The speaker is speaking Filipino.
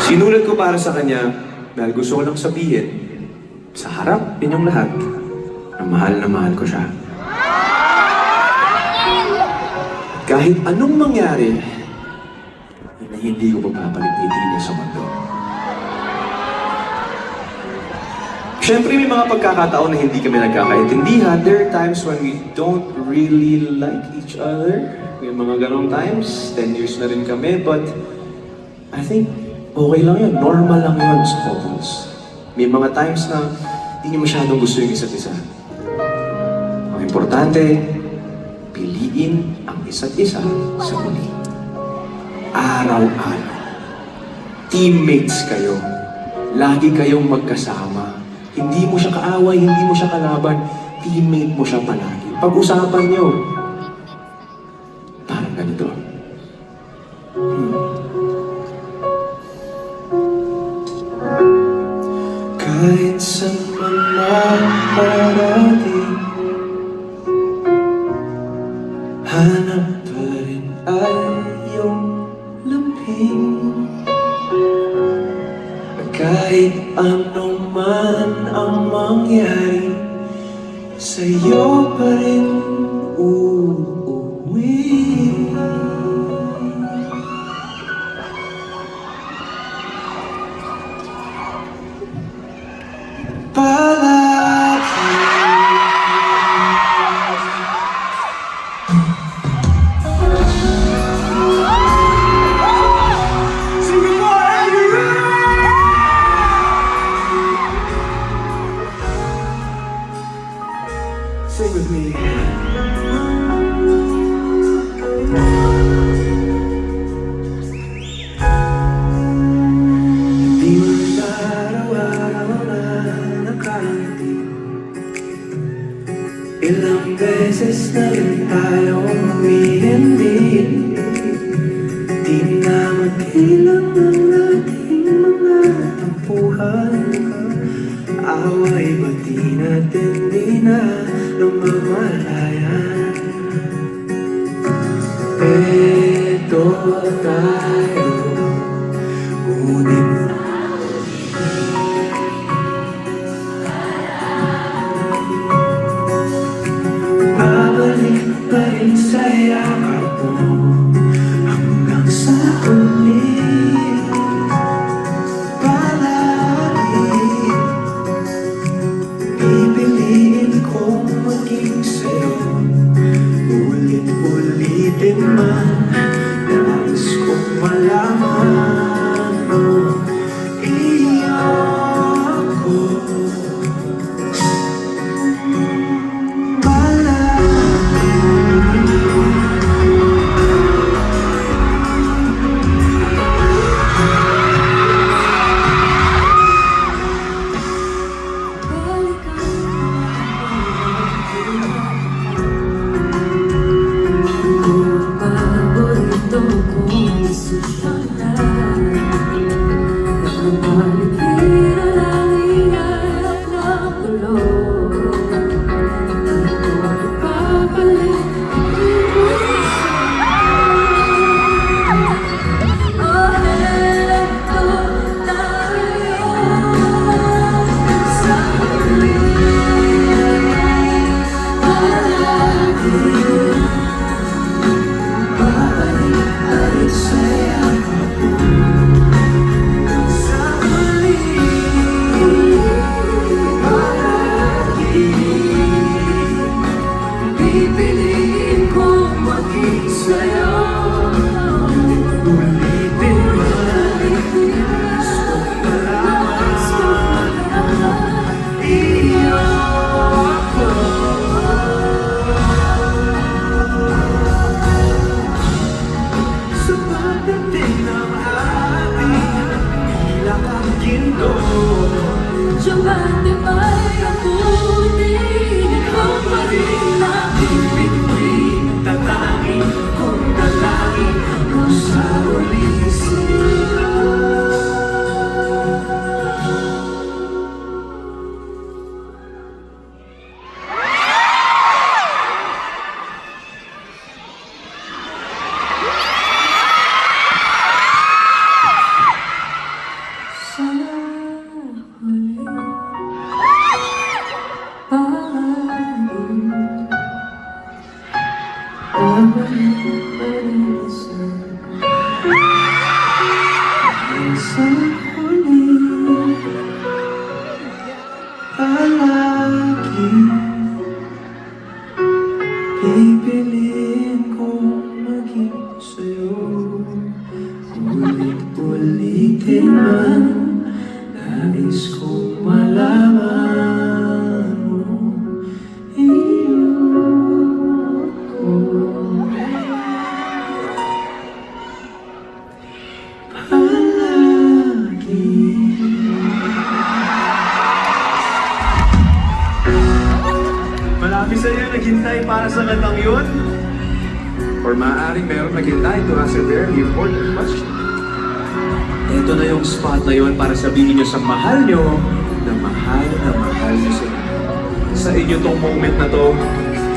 Sinulat ko para sa kanya dahil gusto ko lang sabihin sa harap ninyong lahat na mahal ko siya. Kahit anong mangyari, na hindi ko papapalit-ngiti niya sa mundo. Siyempre, may mga pagkakataon na hindi kami nagkakaintindihan. There are times when we don't really like each other. May mga ganong times, 10 years na rin kami, but I think okay lang yun. Normal lang yun sa couples. May mga times na hindi niyo masyadong gusto yung isa't isa. Ang importante, piliin ang isa't isa sa huli. Araw-araw. Teammates kayo. Lagi kayong magkasama. Hindi mo siya kaaway, hindi mo siya kalaban. Teammate mo siya palagi. Pag-usapan niyo. Parang ganito. Kahit saan man makarating, hanap pa rin ay iyong lamping. Kahit anong man ang mangyari, sa'yo pa rin uuwi. Palagi. Sing with me. Di man araw-araw na nakangiti, ilang beses na rin tayo humihindi. Di na maghilang ang ating mga tampuhan. Away ba't di natin di na namamalayan? Eto tayo, ngunit babalik pa rin sa yakap mo hanggang sa huli. Pipiliin kong maging sa'yo, ulit-ulitin man. Nais kong malaman mo, iyak ko. sa huli, palagi pipiliin kong maging sa'yo. Ulit-ulitin man, nais kong malaman mo, iyo ko. Marami sa inyo naghintay para sa kantang yun. Or maaaring meron naghintay to answer their important question. Ito na yung spot na yun para sabihin nyo sa mahal nyo na mahal nyo sila. Sa inyo tong moment na to,